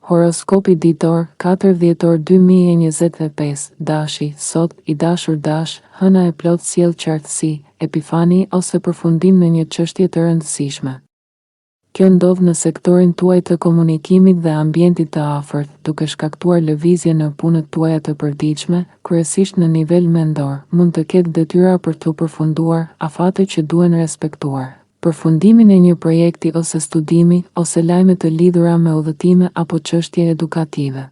Horoskopi ditor, 4 dhjetor 2025, dashi, sot, i dashur dash, hëna e plot sjell qartësi, epifani ose përfundim në një çështje të rëndësishme. Kjo ndodh në sektorin tuaj të komunikimit dhe ambientit të afërt, duke shkaktuar lëvizje në punët tuaja të përditshme, kryesisht në nivel mendor. Mund të ketë detyra për të përfunduar afate që duhen respektuar, përfundimin e një projekti ose studimi, ose lajme të lidhura me udhëtime apo çështje edukative.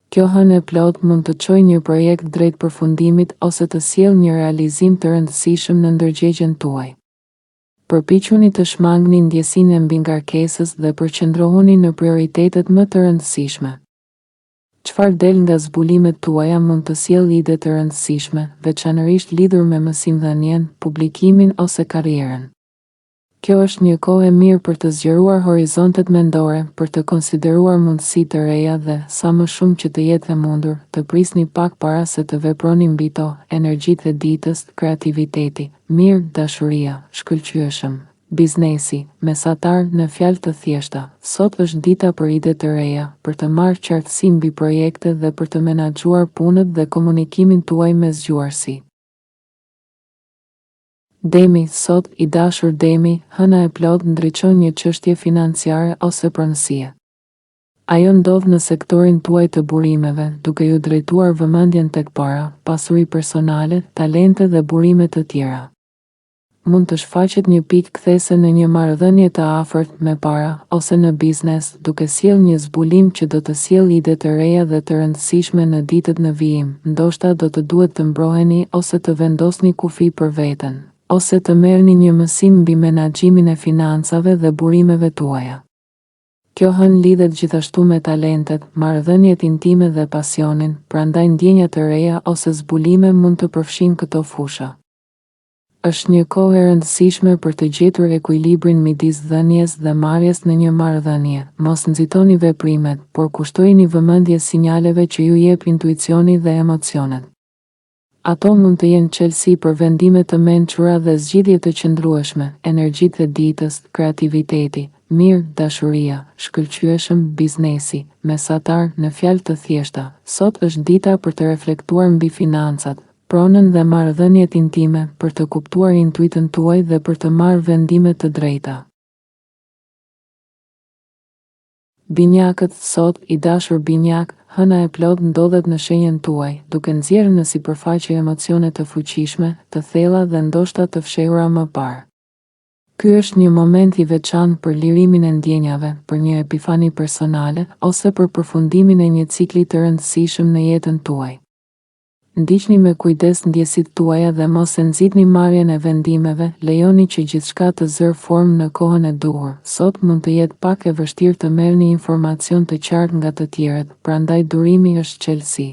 Kjo hënë e plot mund të çojë një projekt drejt përfundimit ose të sjellë një realizim të rëndësishëm në ndërgjegjen tuaj. Përpiquni të shmangni ndjesinë e mbingarkesës dhe përqendrohuni në prioritetet më të rëndësishme. Çfarë del nga zbulimet tuaja mund të sjellë ide të rëndësishme, veçanërisht lidhur me mësimdhënien, publikimin ose karrierën. Kjo është një kohë e mirë për të zgjeruar horizontet mendore, për të konsideruar mundësi të reja dhe, sa më shumë që të jetë e mundur, të prisni pak para se të veproni mbi to, energjitë e ditës, kreativiteti, mirë, dashuria, shkëlqyeshëm, biznesi, mesatar në fjalë të thjeshta. Sot është dita për ide të reja, për të marrë qartësi mbi projekte dhe për të menaxhuar punët dhe komunikimin tuaj me zgjuarsi. Demi, sot, i dashur Demi, hëna e plot ndriçon një çështje financiare ose pronësie. Ajo ndodh në sektorin tuaj të burimeve, duke ju drejtuar vëmendjen tek para, pasuri personale, talente dhe burime të tjera. Mund të shfaqet një pikë kthese në një marrëdhënie të afërt me para, ose në biznes, duke sjellë një zbulim që do të sjellë ide të reja dhe të rëndësishme në ditët në vijim. Ndoshta do të duhet të mbroheni ose të vendosni kufi për veten, ose të merrni një mësim mbi menaxhimin e financave dhe burimeve tuaja. Kjo hënë lidhet gjithashtu me talentet, marrëdhëniet intime dhe pasionin, prandaj ndjenja të reja ose zbulime mund të përfshin këto fusha. Është një kohë e rëndësishme për të gjetur ekuilibrin midis dhënies dhe marrjes në një marrëdhënie. Mos nxitoni veprimet, por kushtojini vëmendje sinjaleve që ju jep intuicioni dhe emocionet. Ato mund të jenë çelësi për vendime të mençura dhe zgjidhje të qëndrueshme, energjitë e ditës, kreativiteti, mirë, dashuria, shkëlqyeshëm, biznesi, mesatar në fjalë të thjeshta. Sot është dita për të reflektuar mbi financat, pronën dhe marrëdhëniet intime, për të kuptuar intuitën tuaj dhe për të marrë vendime të drejta. Binjakët, sot, i dashur binjak, hëna e plot ndodhet në shenjën tuaj, duke nxjerrë në sipërfaqe emocione të fuqishme, të thella dhe ndoshta të fshehura më parë. Ky është një moment i veçantë për lirimin e ndjenjave, për një epifani personale, ose për përfundimin e një cikli të rëndësishëm në jetën tuaj. Ndiqni me kujdes ndjesit tuaja dhe mos e nxitni marrjen e vendimeve, lejoni që gjithçka të zërë formë në kohën e duhur. Sot mund të jetë pak e vështirë të merrni informacion të qartë nga të tjerët, prandaj durimi është çelësi.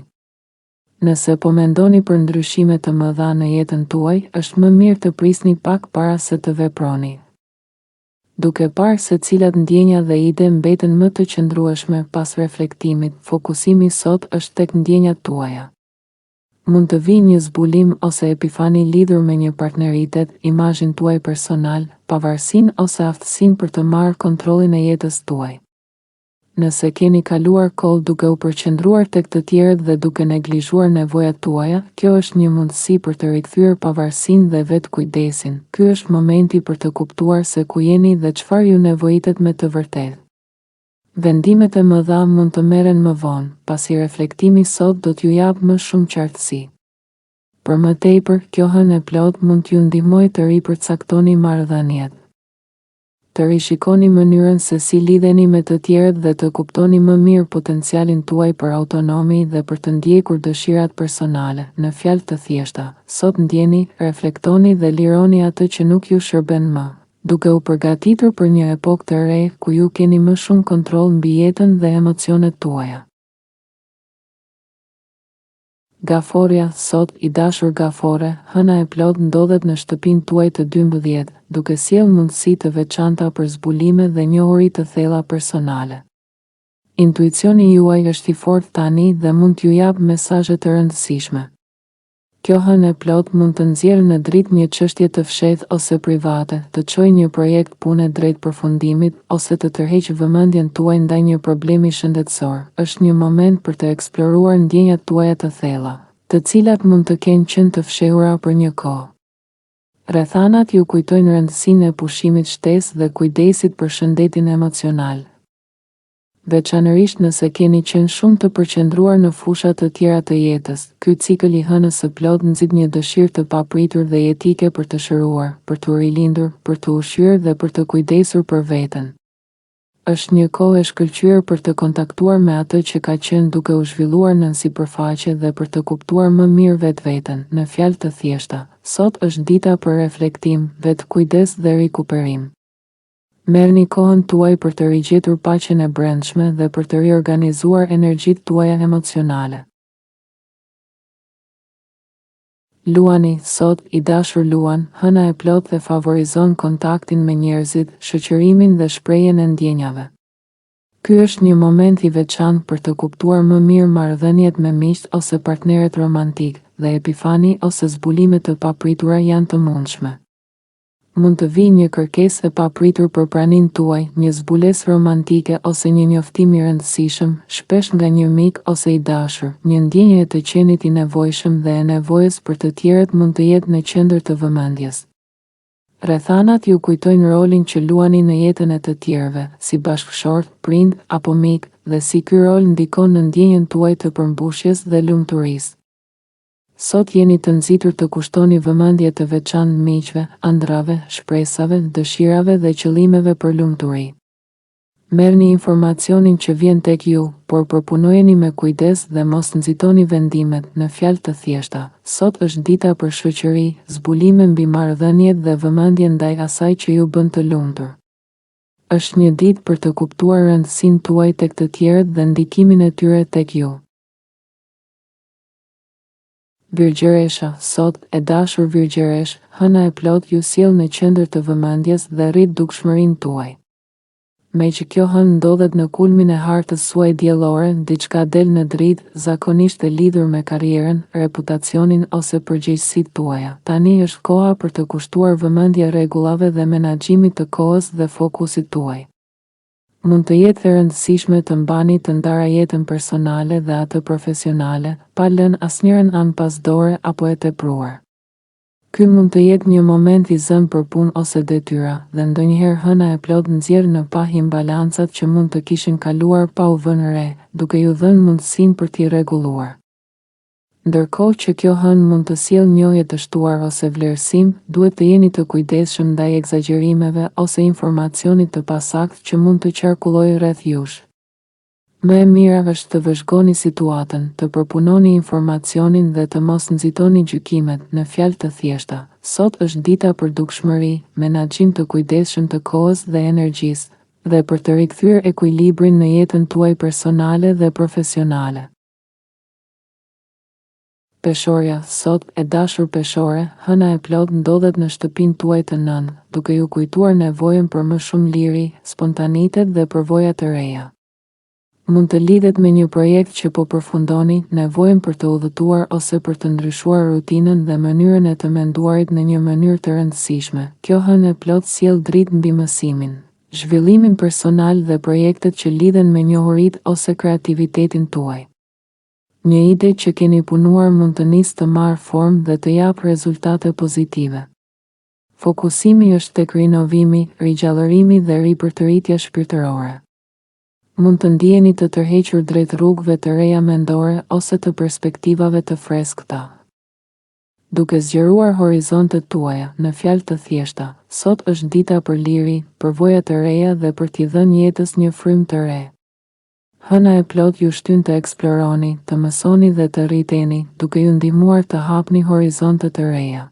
Nëse po mendoni për ndryshime të mëdha në jetën tuaj, është më mirë të prisni pak para se të veproni. Duke parë se cilat ndjenja dhe ide mbeten më të qëndrueshme pas reflektimit, fokusimi sot është tek ndjenjat tuaja. Mund të vijë një zbulim ose epifani lidhur me një partneritet, imazhin tuaj personal, pavarësinë ose aftësinë për të marrë kontrollin e jetës tuaj. Nëse keni kaluar kohë duke u përqendruar tek të tjerët dhe duke neglizhuar nevojat tuaja, kjo është një mundësi për të rikthyer pavarësinë dhe vetkujdesin. Ky është momenti për të kuptuar se ku jeni dhe çfarë ju nevojitet me të vërtetë. Vendimet e mëdha mund të merren më vonë, pasi reflektimi sot do t'ju jap më shumë qartësi. Për më tepër, kjo hënë e plot mund t'ju ndihmojë të ripërcaktoni marrëdhëniet, të rishikoni mënyrën se si lidheni me të tjerët dhe të kuptoni më mirë potencialin tuaj për autonomi dhe për të ndjekur dëshirat personale. Në fjalë të thjeshta, sot ndjeni, reflektoni dhe lironi atë që nuk ju shërben më, duke u përgatitur për një epokë të re ku ju keni më shumë kontroll mbi jetën dhe emocionet tuaja. Gaforia, sot, i dashur Gafore, hëna e plot ndodhet në shtëpinë tuaj të 12, duke sjellë mundësi të veçanta për zbulime dhe njohuri të thella personale. Intuicioni juaj është i fortë tani dhe mund t'ju jap mesazhe të rëndësishme. Kjo hënë e plot mund të nxjerrë në dritë një çështje të fshehtë ose private, të çojë një projekt pune drejt përfundimit ose të tërheqë vëmendjen tuaj ndaj një problemi shëndetësor. Është një moment për të eksploruar ndjenjat tuaja të thella, të cilat mund të kenë qenë të fshehura për një kohë. Rrethanat ju kujtojnë rëndësinë e pushimit shtesë dhe kujdesit për shëndetin emocional. Veçanërisht nëse keni qenë shumë të përqendruar në fusha të tjera të jetës, ky cikël i hënës së plot nxit një dëshirë të papritur dhe jetike për të shëruar, për të rilindur, për të ushqyer dhe për të kujdesur për veten. Është një kohë e shkëlqyer për të kontaktuar me atë që ka qenë duke u zhvilluar nën sipërfaqe dhe për të kuptuar më mirë vetveten. Në fjalë të thjeshta, sot është dita për reflektim, vetkujdes dhe rikuperim. Merrni kohën tuaj për të rigjetur paqen e brendshme dhe për të riorganizuar energjitë tuaja emocionale. Luani, sot, i dashur Luan, hëna e plot dhe favorizon kontaktin me njerëzit, shoqërimin dhe shprehjen e ndjenjave. Ky është një moment i veçantë për të kuptuar më mirë marrëdhëniet me miqt ose partnerët romantik, dhe epifani ose zbulime të papritura janë të mundshme. Mund të vijë një kërkesë e papritur për praninë tuaj, një zbulesë romantike ose një njoftim i rëndësishëm, shpesh nga një mik ose i dashur. Një ndjenje e të qenit i nevojshëm dhe e nevojës për të tjerët mund të jetë në qendër të vëmendjes. Rrethanat ju kujtojnë rolin që luani në jetën e të tjerëve, si bashkëshort, prind apo mik, dhe si ky rol ndikon në ndjenjen tuaj të përmbushjes dhe lumturisë. Sot jeni të nxitur të kushtoni vëmendje të veçantë miqve, ëndrave, shpresave, dëshirave dhe qëllimeve për lumturi. Merrni informacionin që vjen tek ju, por përpunojeni me kujdes dhe mos nxitoni vendimet. Në fjalë të thjeshta, sot është dita për shoqëri, zbulime mbi marrëdhëniet dhe vëmendje ndaj asaj që ju bën të lumtur. Është një ditë për të kuptuar rëndësinë tuaj tek të tjerët dhe ndikimin e tyre tek ju. Virgjëresha, sot, e dashur Virgjëresh, hëna e plot ju sjell në qendër të vëmendjes dhe rrit dukshmërinë tuaj. Me që kjo hënë ndodhet në kulmin e hartës suaj diellore, diçka del në dritë, zakonisht e lidhur me karrierën, reputacionin ose përgjegjësitë tuaja. Tani është koha për të kushtuar vëmendje rregullave dhe menaxhimit të kohës dhe fokusit tuaj. Mund të jetë e rëndësishme të mbani të ndara jetën personale dhe atë profesionale, pa lënë asnjërin anë pas dore apo e tepruar. Ky mund të jetë një moment i zënë për punë ose detyra, dhe ndonjëherë hëna e plot nxjerr në pa imbalancat që mund të kishin kaluar pa u vënë re, duke ju dhënë mundësinë për t'i rregulluar. Ndërkohë që kjo hënë mund të sjellë njohje të shtuar ose vlerësim, duhet të jeni të kujdesshëm ndaj egzagerimeve ose informacionit të pasakt që mund të qarkullojë rreth jush. Më e mira është të vëzhgoni situatën, të përpunoni informacionin dhe të mos nxitoni gjykimet. Në fjalë të thjeshta, sot është dita për dukshmëri, menaxhim të kujdesshëm të kohës dhe energjisë, dhe për të rikthyer ekuilibrin në jetën tuaj personale dhe profesionale. Peshorja, sot, e dashur peshore, hëna e plot ndodhet në shtëpinë tuaj të nënë, duke ju kujtuar nevojën për më shumë liri, spontanitet dhe përvoja të reja. Mund të lidhet me një projekt që po përfundoni, nevojën për të udhëtuar ose për të ndryshuar rutinën dhe mënyrën e të menduarit në një mënyrë të rëndësishme. Kjo hënë e plot sjell dritë mbi mësimin, zhvillimin personal dhe projektet që lidhen me njohuritë ose kreativitetin tuaj. Një ide që keni punuar mund të nisë të marrë formë dhe të japë rezultate pozitive. Fokusimi është tek rinovimi, rigjallërimi dhe ripërtëritja shpirtërore. Mund të ndjeni të tërhequr drejt rrugëve të reja mendore ose të perspektivave të freskëta. Duke zgjeruar horizontet tuaja, në fjalë të thjeshta, sot është dita për liri, përvoja të reja dhe për t'i dhënë jetës një frymë të re. Hëna e plot ju shtyn të eksploroni, të mësoni dhe të rriteni, duke ju ndihmuar të hapni horizonte të reja.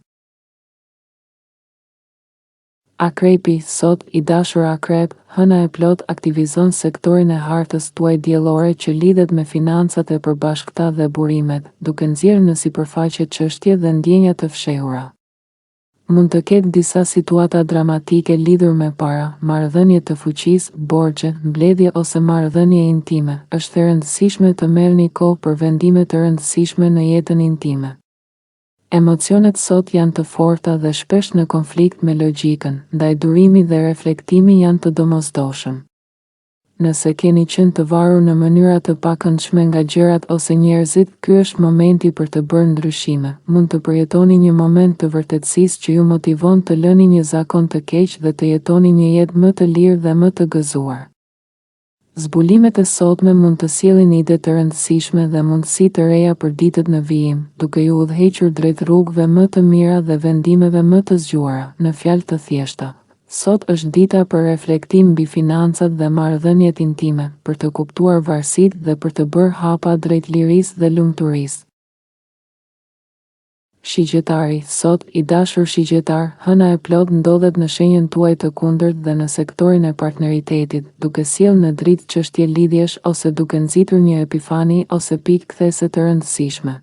Akrepi, sot, i dashur akrep, hëna e plot aktivizon sektorin e hartës tuaj diellore që lidhet me financat e përbashkëta dhe burimet, duke nxjerrë në sipërfaqe çështje dhe ndjenja të fshehura. Mund të ketë disa situata dramatike lidhur me para, marrëdhënie të fuqisë, borxhe, mbledhje ose marrëdhënie intime. Është e rëndësishme të merrni kohë për vendime të rëndësishme në jetën intime. Emocionet sot janë të forta dhe shpesh në konflikt me logjikën, ndaj durimi dhe reflektimi janë të domosdoshëm. Nëse keni qenë të varur në mënyra të pakëndshme nga gjërat ose njerëzit, ky është momenti për të bërë ndryshime. Mund të përjetoni një moment të vërtetësisë që ju motivon të lëni një zakon të keq dhe të jetoni një jetë më të lirë dhe më të gëzuar. Zbulimet e sotme mund të sjellin ide të rëndësishme dhe mundësi të reja për ditët në vijim, duke ju udhëhequr drejt rrugëve më të mira dhe vendimeve më të zgjuara. Në fjalë të thjeshta, sot është dita për reflektim mbi financat dhe marrëdhëniet intime, për të kuptuar varësitë dhe për të bërë hapa drejt lirisë dhe lumturisë. Shigjetari, sot, i dashur shigjetar, hëna e plot ndodhet në shenjën tuaj të kundërt dhe në sektorin e partneritetit, duke sjellë në dritë çështje lidhjesh ose duke nxitur një epifani ose pikë kthese të rëndësishme.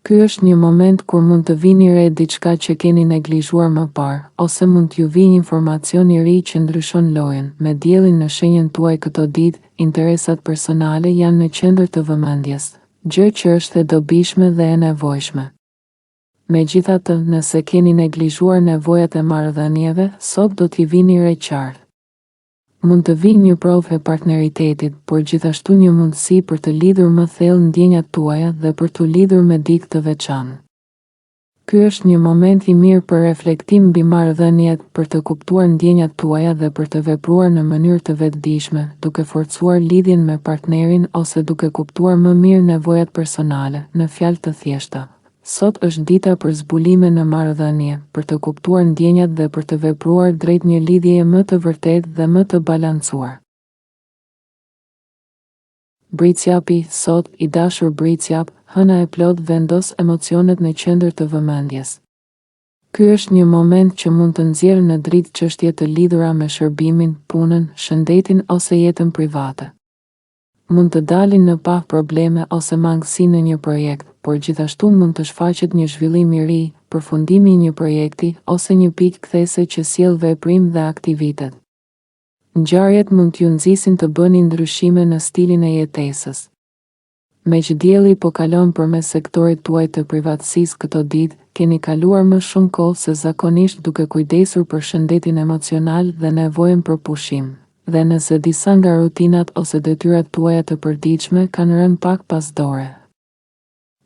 Ky është një moment kur mund të vini re diçka që keni neglizhuar më parë, ose mund t'ju vijë informacion i ri që ndryshon lojën. Me diellin në shenjën tuaj këto ditë, interesat personale janë në qendër të vëmendjes, gjë që është e dobishme dhe e nevojshme. Megjithatë, nëse keni neglizhuar nevojat e marrëdhënieve, sot do t'i vini re qartë. Mund të vijë një provë e partneritetit, por gjithashtu një mundësi për të lidhur më thellë ndjenjat tuaja dhe për t'u lidhur me dikë të veçantë. Ky është një moment i mirë për reflektim mbi marrëdhëniet, për të kuptuar ndjenjat tuaja dhe për të vepruar në mënyrë të vetëdijshme, duke forcuar lidhjen me partnerin ose duke kuptuar më mirë nevojat personale. Në fjalë të thjeshta, sot është dita për zbulime në marrëdhënie, për të kuptuar ndjenjat dhe për të vepruar drejt një lidhjeje më të vërtetë dhe më të balancuar. Bricjapi, sot, i dashur bricjap, hëna e plot vendos emocionet në qendër të vëmendjes. Ky është një moment që mund të nxjerrë në dritë çështje të lidhura me shërbimin, punën, shëndetin ose jetën private. Mund të dalin në pa probleme ose mangësi në një projekt, por gjithashtu mund të shfaqet një zhvillim i ri, përfundimi i një projekti ose një pikë kthese që sjell veprim dhe aktivitet. Ngjarjet mund t'ju nxisin të bëni ndryshime në stilin e jetesës. Me që dielli po kalon përmes sektorit tuaj të privatësisë këto ditë, keni kaluar më shumë kohë se zakonisht duke kujdesur për shëndetin emocional dhe nevojën për pushim. Dhe nëse disa nga rutinat ose detyrat tuaja të përditshme kanë rënë pak pas dore,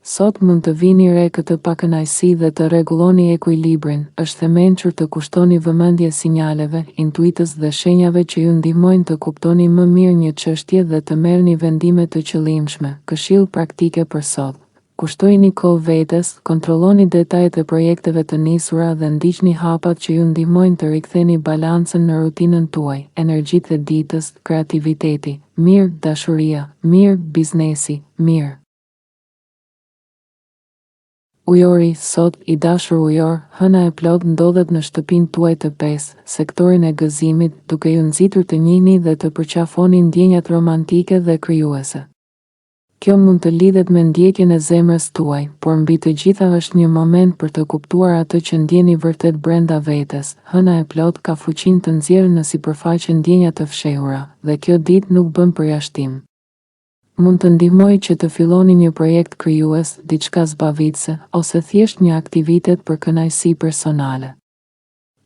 sot mund të vini re këtë pakënaqësi dhe të rregulloni ekuilibrin. Është themençur të kushtoni vëmendje sinjaleve, intuitës dhe shenjave që ju ndihmojnë të kuptoni më mirë një çështje dhe të merrni vendime të qëllimshme. Këshill praktike për sot: kushtojini kohë vetes, kontrolloni detajet e projekteve të nisura dhe ndiqni hapat që ju ndihmojnë të riktheni balancën në rutinën tuaj. Energjitë e ditës, kreativiteti, mirë, dashuria, mirë, biznesi, mirë. Ujori, sot, i dashur ujor, hëna e plot ndodhet në shtëpinë tuaj të 5, sektorin e gëzimit, duke ju nxitur të njihni dhe të përqafoni ndjenjat romantike dhe krijuese. Kjo mund të lidhet me ndjekjen e zemrës tuaj, por mbi të gjitha është një moment për të kuptuar atë që ndjeni vërtet brenda vetes. Hëna e plot ka fuqinë të nxjerrë në sipërfaqe ndjenja të fshehura, dhe kjo ditë nuk bën përjashtim. Mund të ndihmojë që të filloni një projekt krijues, diçka zbavitëse, ose thjesht një aktivitet për kënaqësi personale.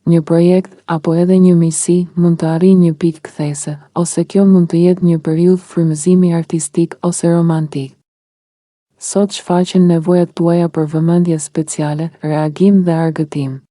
Një projekt, apo edhe një misi, mund të arrijë një pikë kthese, ose kjo mund të jetë një periudhë frymëzimi artistik ose romantik. Sot shfaqen nevojat tuaja për vëmendje speciale, reagim dhe argëtim.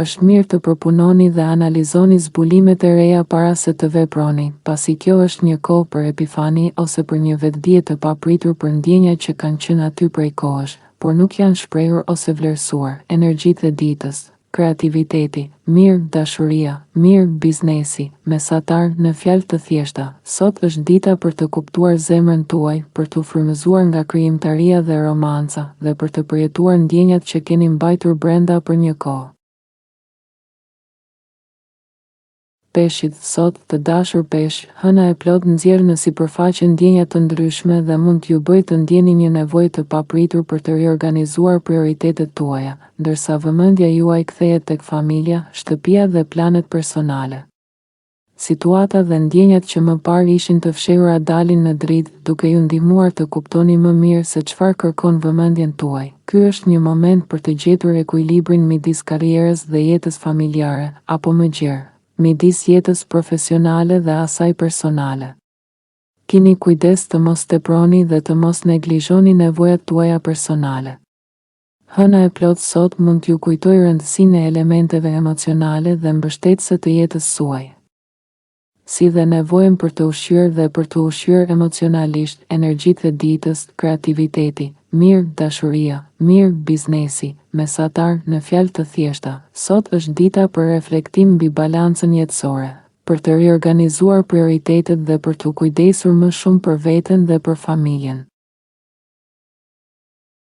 Është mirë të përpunoni dhe analizoni zbulimet e reja para se të veproni, pasi kjo është një kohë për epifani ose për një vetdije të papritur për ndjenja që kanë qenë aty prej kohësh, por nuk janë shprehur ose vlerësuar. Energjitë e ditës: kreativiteti, mirë, dashuria, mirë, biznesi, mesatar. Në fjalë të thjeshta, sot është dita për të kuptuar zemrën tuaj, për t'u frymëzuar nga krijimtaria dhe romanca, dhe për të përjetuar ndjenjat që keni mbajtur brenda për një kohë. Peshqit, sot, të dashur peshq, hëna e plot nxjerr në sipërfaqe ndjenja të ndryshme dhe mund t'ju bëjë të ndjeni një nevojë të papritur për të riorganizuar prioritetet tuaja, ndërsa vëmendja juaj kthehet tek familja, shtëpia dhe planet personale. Situata dhe ndjenjat që më parë ishin të fshehura dalin në dritë, duke ju ndihmuar të kuptoni më mirë se çfarë kërkon vëmendjen tuaj. Ky është një moment për të gjetur ekuilibrin midis karrierës dhe jetës familjare, apo më gjerë, midis jetës profesionale dhe asaj personale. Kini kujdes të mos teproni dhe të mos neglizhoni nevojat tuaja personale. Hëna e plot sot mund t'ju kujtoj rëndësinë e elementeve emocionale dhe mbështetëse të jetës suaj, si dhe nevojën për të ushqyer dhe për të ushqyer emocionalisht, energjitë e ditës, kreativiteti, mirë dashuria, mirë biznesi, mesatar, në fjalë të thjeshta. Sot është dita për reflektim mbi balancën jetësore, për të riorganizuar prioritetet dhe për të kujdesur më shumë për veten dhe për familjen.